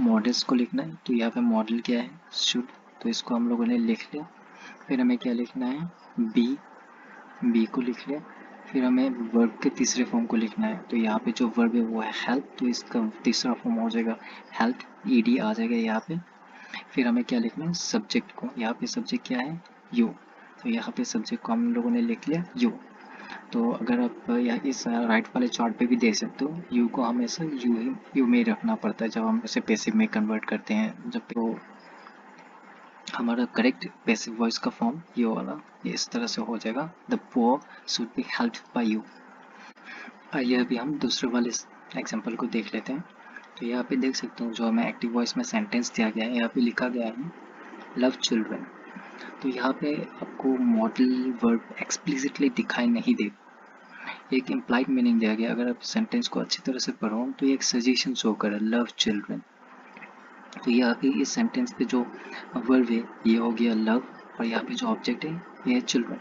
मॉडल्स को लिखना है। तो यहाँ पे मॉडल क्या है शुड, तो इसको हम लोगों ने लिख लिया। फिर हमें क्या लिखना है बी को लिख लिया। फिर हमें वर्ब के तीसरे फॉर्म को लिखना है। तो यहाँ पे जो वर्ब है वो है हेल्प, तो इसका तीसरा फॉर्म हो जाएगा हेल्प, ईडी आ जाएगा यहाँ पे। फिर हमें क्या लिखना है सब्जेक्ट को, यहाँ पे सब्जेक्ट क्या है यू, तो यहाँ पे सब्जेक्ट को हम लोगों ने लिख लिया यू। तो अगर आप यहाँ इस राइट वाले चार्ट पे भी देख सकते हो यू को हमेशा यू में रखना पड़ता है जब हम इसे पैसिव में कन्वर्ट करते हैं। जब तो हमारा करेक्ट पैसिव वॉइस का फॉर्म ये वाला ये इस तरह से हो जाएगा the poor should be helped bye you. आइए अभी हम दूसरे वाले एग्जांपल को देख लेते हैं। तो यहाँ पे देख सकते हो जो हमें एक्टिव वॉइस में सेंटेंस दिया गया है यहाँ पे लिखा गया है लव चिल्ड्रन। तो यहाँ पे आपको मॉडल वर्ब एक्सप्लिसिटली दिखाई नहीं दे, एक इम्प्लाइड मीनिंग दिया गया। अगर आप सेंटेंस को अच्छी तरह से पढ़ो तो ये एक सजेशन शो करे लव चिल्ड्रन। तो यहाँ पे इस सेंटेंस पे जो वर्ब है ये हो गया लव और यहाँ पे जो ऑब्जेक्ट है ये है चिल्ड्रन।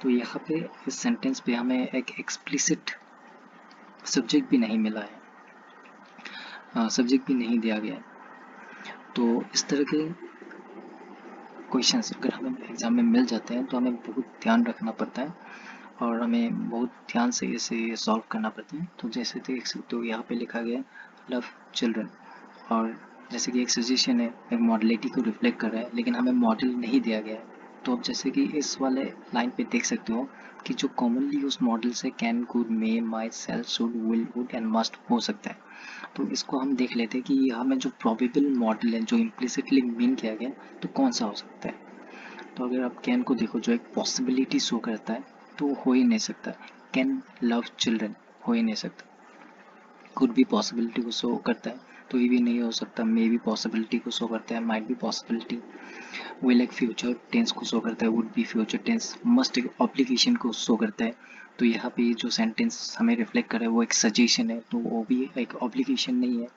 तो यहाँ पे इस सेंटेंस पे हमें एक एक्सप्लिसिट सब्जेक्ट भी नहीं मिला है, सब्जेक्ट भी नहीं दिया गया है। तो इस तरह के क्वेश्चंस अगर हमें एग्ज़ाम में मिल जाते हैं तो हमें बहुत ध्यान रखना पड़ता है और हमें बहुत ध्यान से इसे सॉल्व करना पड़ता है। तो जैसे देख सकते हो यहाँ पे लिखा गया है लव चिल्ड्रन, और जैसे कि एक सजेशन है, एक मॉडलिटी को रिफ्लेक्ट कर रहा है, लेकिन हमें मॉडल नहीं दिया गया है। तो अब जैसे कि इस वाले लाइन पे देख सकते हो कि जो कॉमनली यूज मॉडल्स है can, could, may, might, shall, should, will, would and must हो सकता है। तो इसको हम देख लेते हैं कि हमें जो प्रोबेबल मॉडल है जो इम्प्लिसिटली मीन किया गया तो कौन सा हो सकता है। तो अगर आप कैन को देखो जो एक पॉसिबिलिटी शो करता है तो हो ही नहीं सकता। कैन लव चिल्ड्रन हो ही नहीं सकता। कुड भी पॉसिबिलिटी को शो करता है तो ये भी नहीं हो सकता। मे भी पॉसिबिलिटी को शो करता है, माइट भी पॉसिबिलिटी। विल एक फ्यूचर टेंस को शो करता है, वुड भी फ्यूचर टेंस, मस्ट एक ऑब्लिगेशन को शो करता है। तो यहाँ पे जो सेंटेंस हमें रिफ्लेक्ट कर रहा है वो एक सजेशन है, तो वो भी एक ऑब्लिगेशन नहीं है।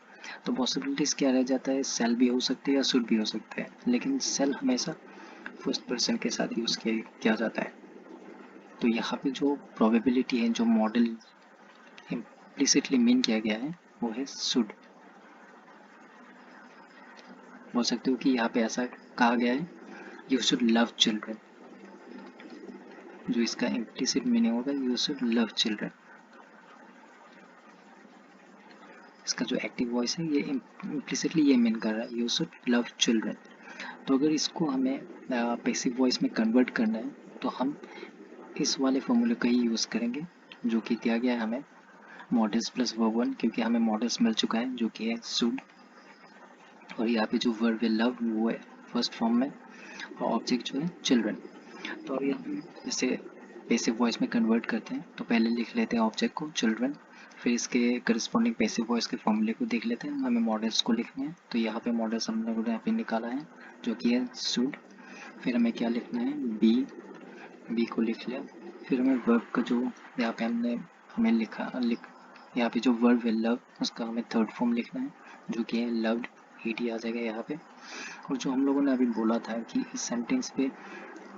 तो पॉसिबिलिटीज क्या रह जाता है, सेल भी हो सकती है या शुड भी हो सकता है, लेकिन सेल हमेशा फर्स्ट पर्सन के साथ यूज किया जाता है। तो यहाँ पे जो प्रोबेबिलिटी है, जो मॉडल इम्प्लिसिटली मीन किया गया है वो है शुड। बोल सकते हो कि यहाँ पे ऐसा कहा गया है यू शुड लव चिल्ड्रन, जो इसका इम्प्लिसिट मीनिंग होगा यू शुड लव चिल्ड्रन। इसका जो एक्टिव वॉइस है ये इम्प्लिसिटली ये मीन कर रहा है यू शुड लव चिल्ड्रन। तो अगर इसको हमें पैसिव वॉइस में कन्वर्ट करना है तो हम इस वाले फॉर्मूले का ही यूज़ करेंगे जो कि दिया गया है हमें मॉडल्स प्लस वर्ब वन, क्योंकि हमें मॉडल्स मिल चुका है जो कि है शुड, और यहाँ पे जो वर्ब है लव वो है फर्स्ट फॉर्म में, और ऑब्जेक्ट जो है चिल्ड्रन। तो अभी हम इसे पैसिव वॉइस में कन्वर्ट करते हैं तो पहले लिख लेते हैं ऑब्जेक्ट को चिल्ड्रन, फिर इसके करस्पॉन्डिंग पैसिव वॉइस के फॉर्मूले को देख लेते हैं। हमें मॉडल्स को लिखने हैं तो यहाँ पे मॉडल्स हम लोगों ने यहाँ पे निकाला है जो कि है शुड। फिर हमें क्या लिखना है, बी को लिख लिया। फिर हमें वर्ब का जो यहाँ पे हमें यहाँ पे जो वर्ब है लव उसका हमें थर्ड फॉर्म लिखना है जो कि है लव्ड, ईडी आ जाएगा यहाँ पे। और जो हम लोगों ने अभी बोला था कि इस सेंटेंस पे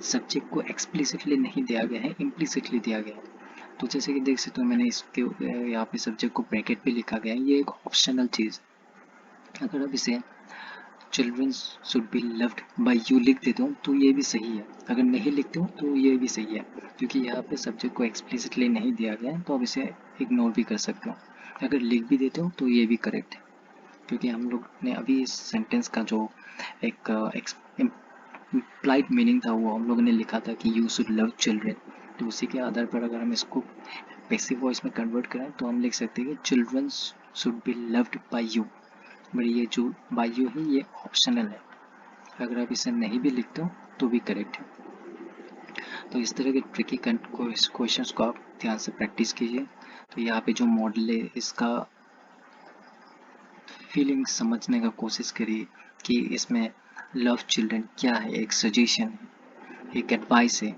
सब्जेक्ट को एक्सप्लिसिटली नहीं दिया गया है, इम्प्लिसिटली दिया गया है। तो जैसे कि देख सकते हो मैंने इसके यहाँ पे सब्जेक्ट को ब्रैकेट पे लिखा गया है, ये एक ऑप्शनल चीज़। अगर आप इसे children should be loved by you लिख देते हो तो ये भी सही है, अगर नहीं लिखते हो तो ये भी सही है, क्योंकि यहाँ पे सब्जेक्ट को एक्सप्लिसिटली नहीं दिया गया है तो आप इसे इग्नोर भी कर सकते हो। अगर लिख भी देते हो तो ये भी करेक्ट है, क्योंकि हम लोग ने अभी इस सेंटेंस का जो एक इम्प्लाइड मीनिंग था वो हम लोगों ने लिखा था कि यू शुड लव चिल्ड्रन। तो उसी के आधार पर अगर हम इसको पैसिव वॉइस में कन्वर्ट करें तो हम लिख सकते हैं कि children should be loved by you. But ये जो बाय यू है ये ऑप्शनल है, अगर आप इसे नहीं भी लिखते हो तो भी करेक्ट है। तो इस तरह के ट्रिकी क्वेश्चंस को आप ध्यान से प्रैक्टिस कीजिए। तो यहाँ पे जो मॉडल है इसका फीलिंग समझने का कोशिश करिए कि इसमें लव चिल्ड्रन क्या है, एक सजेशन है, एक एडवाइस है,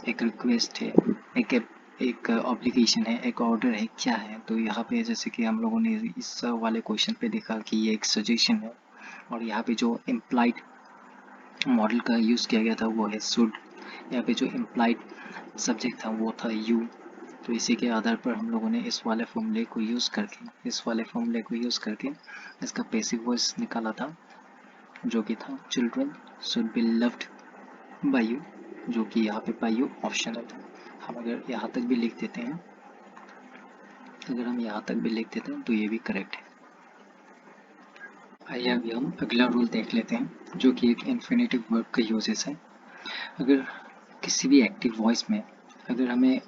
एक रिक्वेस्ट है, एक ऑब्लिगेशन है, एक ऑर्डर है, क्या है। तो यहाँ पे जैसे कि हम लोगों ने इस वाले क्वेश्चन पे देखा कि ये एक सजेशन है, और यहाँ पे जो इम्प्लाइड मॉडल का यूज़ किया गया था वो है शुड। यहाँ पे जो इम्प्लाइड सब्जेक्ट था वो था यू। तो इसी के आधार पर हम लोगों ने इस वाले फॉर्मूले को यूज़ करके इसका पैसिव वॉइस निकाला था जो कि था children should be loved by you, जो कि यहाँ पे बाय यू ऑप्शनल था। हम अगर यहाँ तक भी लिख देते हैं तो ये भी करेक्ट है। आइए अभी हम अगला रूल देख लेते हैं जो कि एक इन्फिनेटिव वर्ब का यूजेस है। अगर किसी भी एक्टिव वॉइस में अगर हमें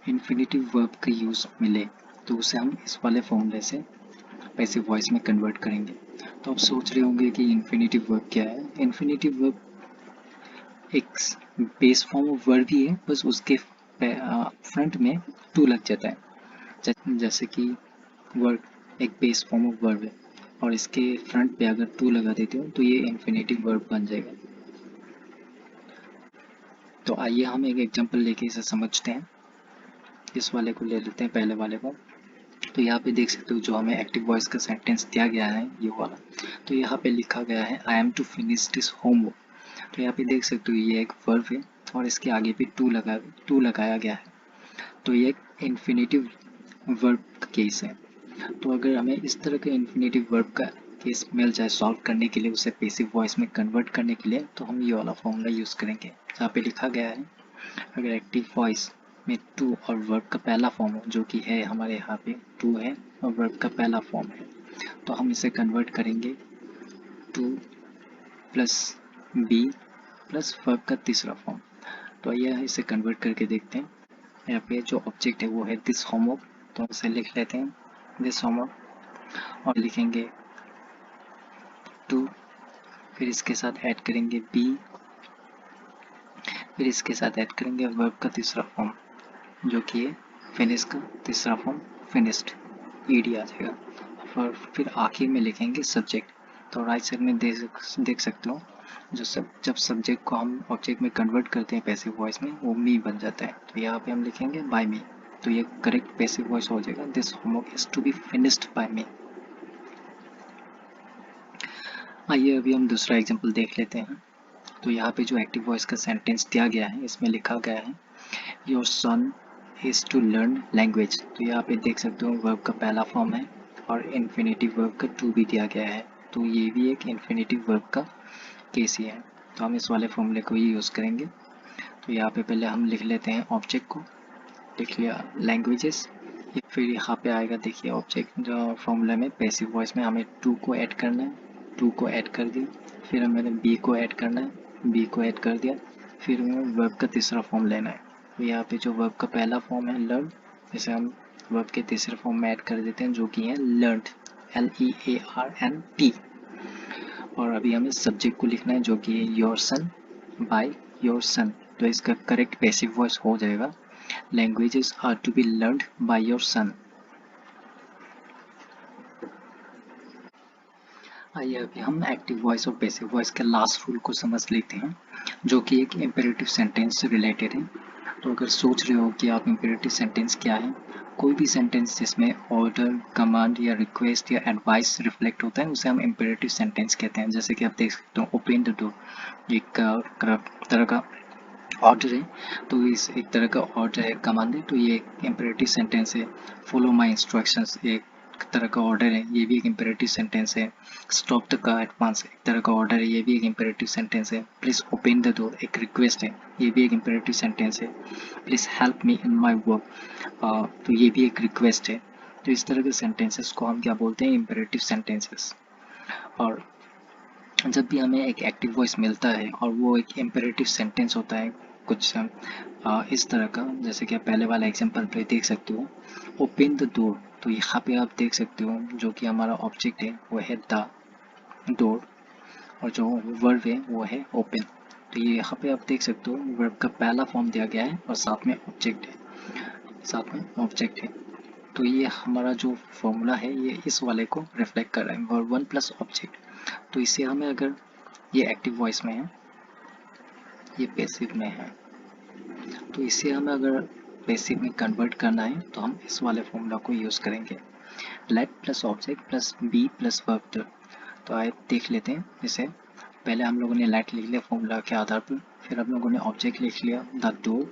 इन्फिनेटिव वर्ब का यूज़ मिले तो उसे हम इस वाले फॉर्मूले से पैसिव वॉइस में कन्वर्ट करेंगे। तो आप सोच रहे होंगे कि इन्फिनेटिव वर्ब क्या है। इन्फिनेटिव वर्ब एक बेस फॉर्म ऑफ वर्ब ही है, बस उसके फ्रंट में टू लग जाता है। जैसे कि वर्ब एक बेस फॉर्म ऑफ वर्ब है और इसके फ्रंट पे अगर टू लगा देते हो तो ये इन्फिनेटिव वर्ब बन जाएगा। तो आइए हम एक एग्जांपल लेके इसे समझते हैं। इस वाले को ले लेते हैं, पहले वाले को। तो यहाँ पे देख सकते हो जो हमें एक्टिव वॉइस का सेंटेंस दिया गया है ये वाला। तो यहाँ पे लिखा गया है I am to finish this homework. तो यहाँ पे देख सकते हो ये एक वर्ब है और इसके आगे पे टू लगाया गया है। तो ये एक इन्फिनेटिव वर्ब केस है। तो अगर हमें इस तरह के इन्फिनेटिव वर्ब का केस मिल जाए सॉल्व करने के लिए, उसे पैसिव वॉइस में कन्वर्ट करने के लिए, तो हम ये वाला फॉर्मूला यूज़ करेंगे जहाँ पे लिखा गया है अगर एक्टिव वॉइस में टू और वर्ब का पहला फॉर्म हो, जो कि है हमारे यहाँ पे टू है और वर्ब का पहला फॉर्म है, तो हम इसे कन्वर्ट करेंगे to plus be plus verb का तीसरा फॉर्म। तो यह इसे कन्वर्ट करके देखते हैं। यहाँ पे जो ऑब्जेक्ट है वो है दिस होमवर्क, तो इसे लिख लेते हैं दिस होमवर्क और लिखेंगे टू, फिर इसके साथ ऐड करेंगे बी, फिर इसके साथ ऐड करेंगे वर्ब का तीसरा फॉर्म जो कि है फिनिश का तीसरा फॉर्म फिनिश्ड, ईडी आ जाएगा। और फिर आखिर में लिखेंगे सब्जेक्ट। तो राइट साइड में देख सकते हो जब सब्जेक्ट को हम ऑब्जेक्ट में कन्वर्ट करते हैं पैसिव वॉइस में, वो मी बन जाता है। तो यहाँ पे हम लिखेंगे बाय मी, तो ये करेक्ट पैसिव वॉइस हो जाएगा, this homework is to be finished by me. आइए अभी हम दूसरा एग्जाम्पल देख लेते हैं। तो यहाँ पे जो एक्टिव वॉइस का सेंटेंस दिया गया है, इसमें लिखा गया है your son is to learn language. तो यहाँ पे देख सकते हो वर्ब का पहला फॉर्म है और इन्फिनेटिव वर्ब का टू भी दिया गया है, तो ये भी एक इन्फिनेटिव वर्ब का केस ही है। तो हम इस वाले फॉर्मूले को ही यूज़ करेंगे। तो यहाँ पे पहले हम लिख लेते हैं ऑब्जेक्ट को, लिख लिया लैंग्वेजेस, फिर यहाँ पे आएगा देखिए ऑब्जेक्ट जो फॉर्मूला में पैसिव वॉइस में हमें टू को ऐड करना है, टू को ऐड कर दिया, फिर हमें बी को ऐड करना है, बी को ऐड कर दिया, फिर हमें वर्ब का तीसरा फॉर्म लेना है। तो यहाँ पे जो वर्ब का पहला फॉर्म है लर्न, इसे हम वर्ब के तीसरे फॉर्म में ऐड कर देते हैं जो कि है लर्नड, LEARNT। और अभी हमें सब्जेक्ट को लिखना है जो कि है your son by your son. तो इसका करेक्ट पैसिव वॉइस हो जाएगा languages are to be learned by your son. आइए अभी हम एक्टिव वॉइस और पैसिव वॉइस के लास्ट रूल को समझ लेते हैं जो कि एक इम्पेरेटिव सेंटेंस से रिलेटेड है। तो अगर सोच रहे हो कि आप इम्पेरेटिव सेंटेंस क्या है, कोई भी सेंटेंस जिसमें ऑर्डर, कमांड या रिक्वेस्ट या एडवाइस रिफ्लेक्ट होता है उसे हम इम्पेरेटिव सेंटेंस कहते हैं। जैसे कि आप देख सकते हो ओपन द डोर, एक तरह का ऑर्डर है, तो इस एक तरह का ऑर्डर है, कमांड है, तो ये एक इम्पेरेटिव सेंटेंस है। फॉलो माई इंस्ट्रक्शंस एक तरह का ऑर्डर है, ये भी एक इम्पेरेटिव सेंटेंस है। Stop the car at once एक तरह का ऑर्डर है, ये भी एक इम्पेरेटिव सेंटेंस है। प्लीज ओपन द डोर एक रिक्वेस्ट है, ये भी एक इम्पेरेटिव सेंटेंस है। Please help me in my work, तो ये भी एक रिक्वेस्ट है। तो इस तरह के सेंटेंसेस को हम क्या बोलते हैं, इम्पेरेटिव सेंटेंसेस। और जब भी हमें एक एक्टिव वॉइस मिलता है और वो एक इम्पेरेटिव सेंटेंस होता है कुछ इस तरह का, जैसे कि आप पहले वाला एग्जांपल पे देख सकते हो ओपन द डोर, तो यहाँ पे आप देख सकते हो जो कि हमारा ऑब्जेक्ट है वो है द डोर और जो वर्ब है वो है ओपन। तो ये यहाँ पे आप देख सकते हो वर्ब का पहला फॉर्म दिया गया है और साथ में ऑब्जेक्ट है, साथ में ऑब्जेक्ट है। तो ये हमारा जो फॉर्मूला है ये इस वाले को रिफ्लेक्ट कर रहा है, वर्ब वन प्लस ऑब्जेक्ट। तो इसे हमें अगर ये एक्टिव वॉइस में है, ये पैसिव में है, तो इसे हमें अगर पैसिव में कन्वर्ट करना है तो हम इस वाले फॉर्मूला को यूज़ करेंगे, let plus object plus be plus verb. तो आइए देख लेते हैं इसे। पहले हम लोगों ने लेट लिख लिया फॉर्मूला के आधार पर, फिर हम लोगों ने ऑब्जेक्ट लिख लिया द डोर,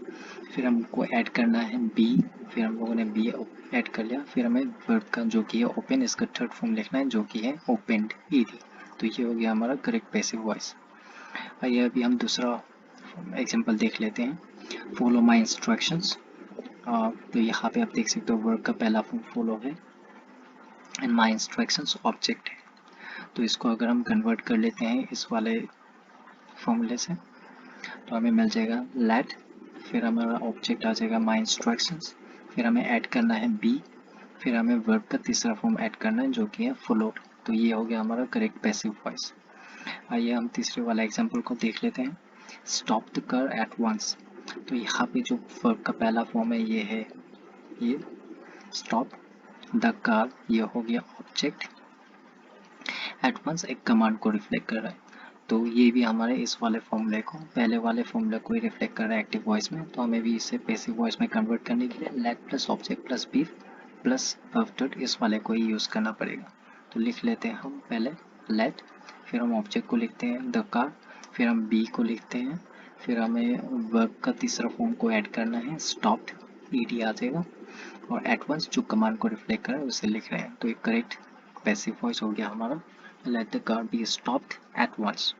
फिर हमको ऐड करना है बी, फिर हम लोगों ने बी ऐड कर लिया, फिर हमें वर्ब का जो कि है ओपन, इसका थर्ड फॉर्म लिखना है जो कि है ओपेंड, ईडी। तो ये हो गया हमारा करेक्ट पैसिव वॉइस। आइए अभी हम दूसरा एग्जांपल देख लेते हैं, फॉलो माय इंस्ट्रक्शंस। तो यहाँ पे आप देख सकते हो वर्ब का पहला फॉर्म फॉलो है एंड माय इंस्ट्रक्शंस ऑब्जेक्ट है। तो इसको अगर हम कन्वर्ट कर लेते हैं इस वाले फॉर्मूले से, तो हमें मिल जाएगा लेट, फिर हमारा ऑब्जेक्ट आ जाएगा माय इंस्ट्रक्शंस, फिर हमें ऐड करना है बी, फिर हमें वर्ब का तीसरा फॉर्म ऐड करना है जो कि है फॉलो। तो ये हो गया हमारा करेक्ट पैसिव वॉइस। आइए हम तीसरे वाला एग्जांपल को देख लेते हैं, stop the car at once. तो यहाँ पे जो वर्ब का पहला फॉर्म है ये है ये स्टॉप द कार, ये हो गया ऑब्जेक्ट, एट वंस एक कमांड को रिफ्लेक्ट कर रहा है। तो ये भी हमारे इस वाले फॉर्मूले को, पहले वाले फॉर्मूले को ही रिफ्लेक्ट कर रहा है एक्टिव वॉइस में। तो हमें भी इसे पैसिव वॉइस में कन्वर्ट करने के लिए let plus object plus be plus verb dot इस वाले को ही यूज़ करना पड़ेगा। तो लिख लेते हैं हम पहले लेट, फिर हम ऑब्जेक्ट को लिखते हैं द कार, फिर हम बी को लिखते हैं, फिर हमें वर्ब का तीसरा फॉर्म को ऐड करना है स्टॉप्ड, ईडी आ जाएगा, और एट वंस जो कमांड को रिफ्लेक्ट कर रहा है उसे लिख रहे हैं। तो एक करेक्ट पैसिव वॉइस हो गया हमारा। let the car be stopped at once।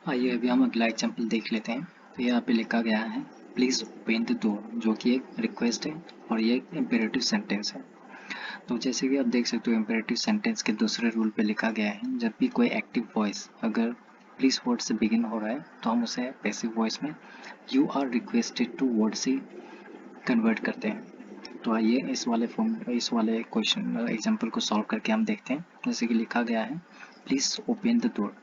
आइए अभी हम अगला एग्जाम्पल देख लेते हैं। तो यहाँ पे लिखा गया है प्लीज ओपन द डोर, जो कि एक रिक्वेस्ट है और ये एक इम्पेरेटिव सेंटेंस है। तो जैसे कि आप देख सकते हो इम्पेरेटिव सेंटेंस के दूसरे रूल पे लिखा गया है जब भी कोई एक्टिव वॉइस अगर प्लीज वर्ड से बिगिन हो रहा है तो हम उसे पैसिव वॉइस में you are requested to word से कन्वर्ट करते हैं। तो आइए इस वाले क्वेश्चन एग्जाम्पल को सॉल्व करके हम देखते हैं। जैसे कि लिखा गया है प्लीज ओपन द डोर,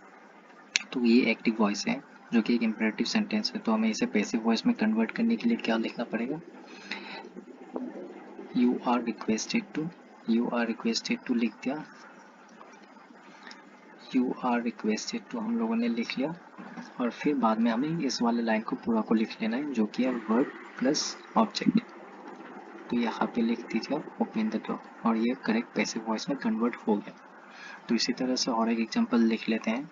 तो ये एक्टिव वॉइस है जो कि एक इम्पेरेटिव सेंटेंस है। तो हमें इसे पैसिव वॉइस में कन्वर्ट करने के लिए क्या लिखना पड़ेगा, यू आर रिक्वेस्टेड टू लिख दिया, यू आर रिक्वेस्टेड टू हम लोगों ने लिख लिया और फिर बाद में हमें इस वाले लाइन को पूरा को लिख लेना है जो कि है वर्ब प्लस ऑब्जेक्ट। तो यहाँ पे लिख दीजिए ओपन द डोर और ये करेक्ट पैसिव वॉइस में कन्वर्ट हो गया। तो इसी तरह से और एक एग्जांपल लिख लेते हैं,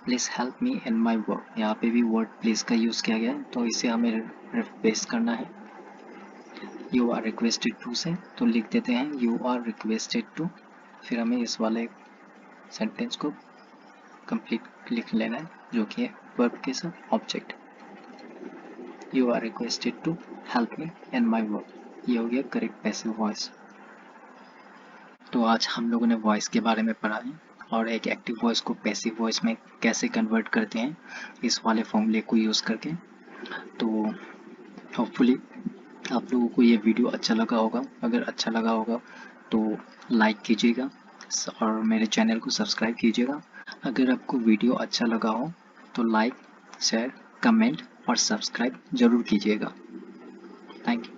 please help me in my work. यहाँ पे भी वर्ड प्लीज का यूज किया गया है तो इसे हमें रिप्लेस करना है यू आर रिक्वेस्टेड टू से। तो लिख देते हैं यू आर रिक्वेस्टेड टू, फिर हमें इस वाले सेंटेंस को कंप्लीट लिख लेना है जो कि है वर्ब के साथ object, you are requested to help me in my work. ये हो गया करेक्ट पैसिव वॉइस। तो आज हम लोगों ने वॉइस के बारे में पढ़ा है और एक एक्टिव वॉइस को पैसिव वॉइस में कैसे कन्वर्ट करते हैं इस वाले फॉर्मूले को यूज़ करके। तो होपफुली आप लोगों को ये वीडियो अच्छा लगा होगा। अगर अच्छा लगा होगा तो लाइक कीजिएगा और मेरे चैनल को सब्सक्राइब कीजिएगा। अगर आपको वीडियो अच्छा लगा हो तो लाइक, शेयर, कमेंट और सब्सक्राइब ज़रूर कीजिएगा। Thank you.